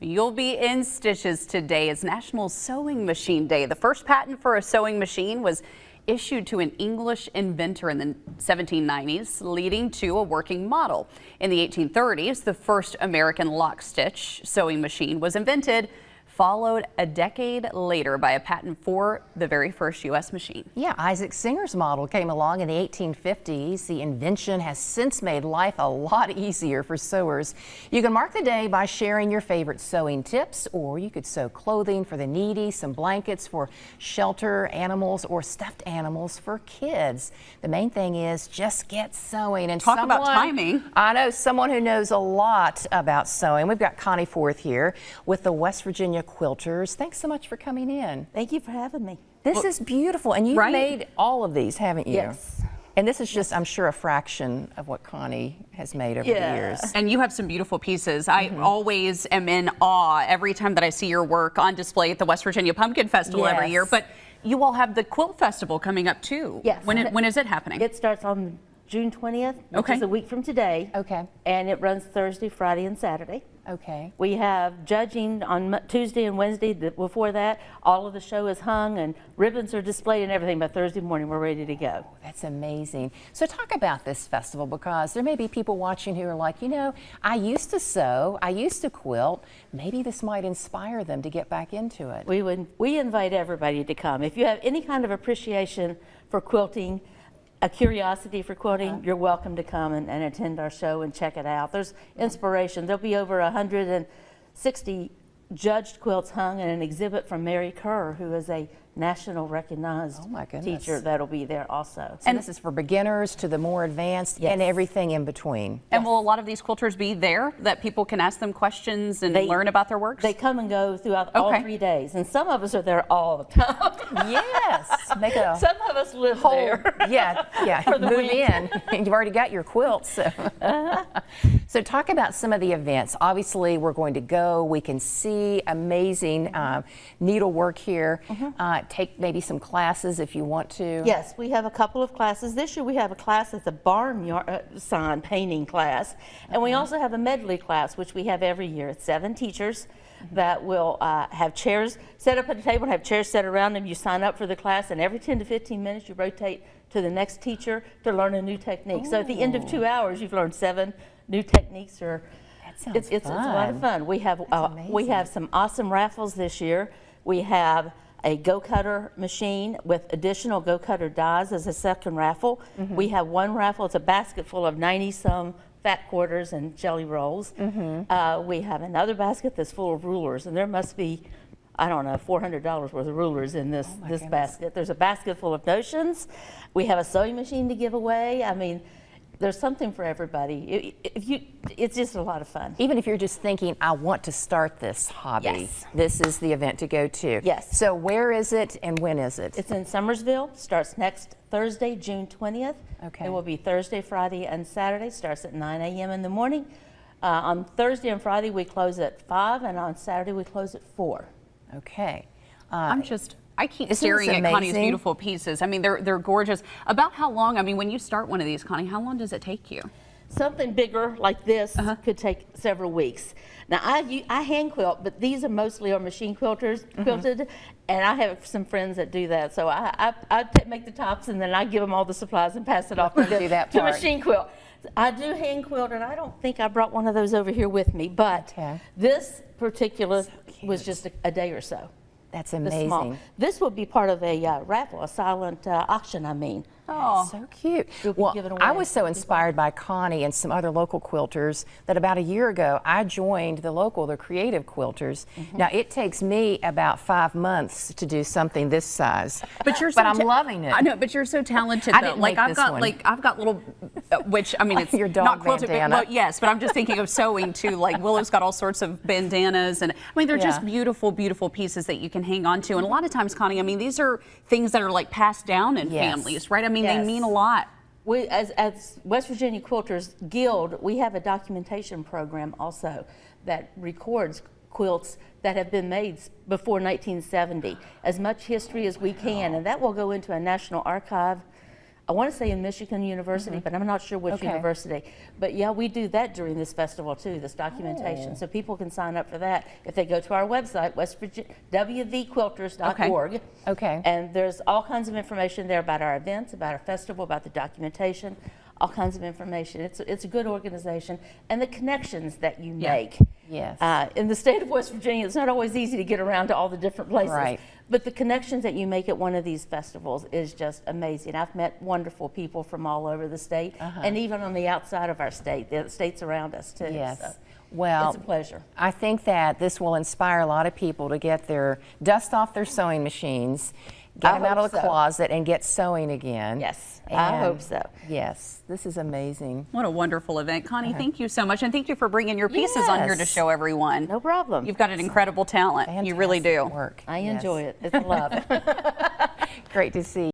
You'll be in stitches today. It's National Sewing Machine Day. The first patent for a sewing machine was issued to an English inventor in the 1790s, leading to a working model. In the 1830s, the first American lock-stitch sewing machine was invented, followed a decade later by a patent for the very first U.S. machine. Yeah, Isaac Singer's model came along in the 1850s. The invention has since made life a lot easier for sewers. You can mark the day by sharing your favorite sewing tips, or you could sew clothing for the needy, some blankets for shelter animals, or stuffed animals for kids. The main thing is just get sewing. And talk about timing. I know someone who knows a lot about sewing. We've got Connie Forth here with the West Virginia Quilters. Thanks so much for coming in. Thank you for having me. This is beautiful, and you've made all of these, haven't you? Yes. And this is just, I'm sure, a fraction of what Connie has made over the years. And you have some beautiful pieces. I always am in awe every time that I see your work on display at the West Virginia Pumpkin Festival every year. But you all have the Quilt Festival coming up too. Yes. When is it happening? It starts on June 20th, which is a week from today. Okay. And it runs Thursday, Friday, and Saturday. Okay. We have judging on Tuesday and Wednesday. Before that, all of the show is hung and ribbons are displayed and everything. By Thursday morning, we're ready to go. Oh, that's amazing. So talk about this festival, because there may be people watching who are like, you know, I used to sew, I used to quilt. Maybe this might inspire them to get back into it. We invite everybody to come. If you have any kind of appreciation for quilting, a curiosity for quilting, you're welcome to come and attend our show and check it out. There's inspiration. There'll be over 160 judged quilts hung and an exhibit from Mary Kerr, who is a national recognized teacher that'll be there also. So and this is for beginners to the more advanced and everything in between. And will a lot of these quilters be there that people can ask them questions and learn about their works? They come and go throughout all 3 days, and some of us are there all the time. Yes. Make a some of us live there. Yeah, move in. You've already got your quilts. So. So talk about some of the events. Obviously, we're going to go. We can see amazing needlework here. Take maybe some classes if you want to. Yes, we have a couple of classes. This year we have a class that's a barnyard sign painting class. And we also have a medley class, which we have every year. It's 7 teachers that will have chairs set up at a table and have chairs set around them. You sign up for the class, and every 10 to 15 minutes you rotate to the next teacher to learn a new technique. So at the end of 2 hours, you've learned 7 new techniques. Or it's a lot of fun. We have some awesome raffles this year. We have a go-cutter machine with additional go-cutter dies as a second raffle. We have one raffle. It's a basket full of 90-some fat quarters and jelly rolls. We have another basket that's full of rulers, and there must be, I don't know, $400 worth of rulers in this basket. There's a basket full of notions. We have a sewing machine to give away. I mean, there's something for everybody. It's just a lot of fun. Even if you're just thinking, I want to start this hobby, this is the event to go to. Yes. So where is it and when is it? It's in Summersville. Starts next Thursday, June 20th. Okay. It will be Thursday, Friday, and Saturday. Starts at 9 a.m. in the morning. On Thursday and Friday, we close at 5, and on Saturday, we close at 4. Okay. I keep staring at Connie's beautiful pieces. I mean, they're gorgeous. About how long, I mean, when you start one of these, Connie, how long does it take you? Something bigger like this could take several weeks. Now, I hand quilt, but these are mostly our machine quilters, quilted, and I have some friends that do that. So I make the tops, and then I give them all the supplies and pass it off to machine quilt. I do hand quilt, and I don't think I brought one of those over here with me, but this particular was just a day or so. That's amazing. This will be part of a raffle, a silent auction, I mean. Oh, so cute. Well, I was so inspired by Connie and some other local quilters that about a year ago I joined the Creative Quilters. Now it takes me about 5 months to do something this size, but I'm loving it. I know, but you're so talented. I didn't make this one. I've got little, which I mean it's your dog not quilted, bandana. but yes, but I'm just thinking of sewing too. Like Willow's got all sorts of bandanas, and I mean they're just beautiful, beautiful pieces that you can hang on to. And a lot of times, Connie, I mean these are things that are like passed down in families, right? I mean they mean a lot. We, as West Virginia Quilters Guild, we have a documentation program also that records quilts that have been made before 1970, as much history as we can, and that will go into a national archive I want to say in Michigan University, but I'm not sure which Okay. university. But yeah, we do that during this festival too, this documentation. So people can sign up for that if they go to our website, wvquilters.org. Okay. And there's all kinds of information there about our events, about our festival, about the documentation, all kinds of information. It's a good organization, and the connections that you make. Yes. In the state of West Virginia, it's not always easy to get around to all the different places. Right. But the connections that you make at one of these festivals is just amazing. I've met wonderful people from all over the state, and even on the outside of our state, the states around us too. Yes. So Well, it's a pleasure. I think that this will inspire a lot of people to get their dust off their sewing machines, get I them out of hope the so. closet, and get sewing again. Yes, I And hope so. Yes, this is amazing. What a wonderful event. Connie, thank you so much. And thank you for bringing your pieces on here to Yes. show everyone. No problem. You've got an incredible talent. You really do. Fantastic work. I Yes. enjoy it. It's a love. Great to see you.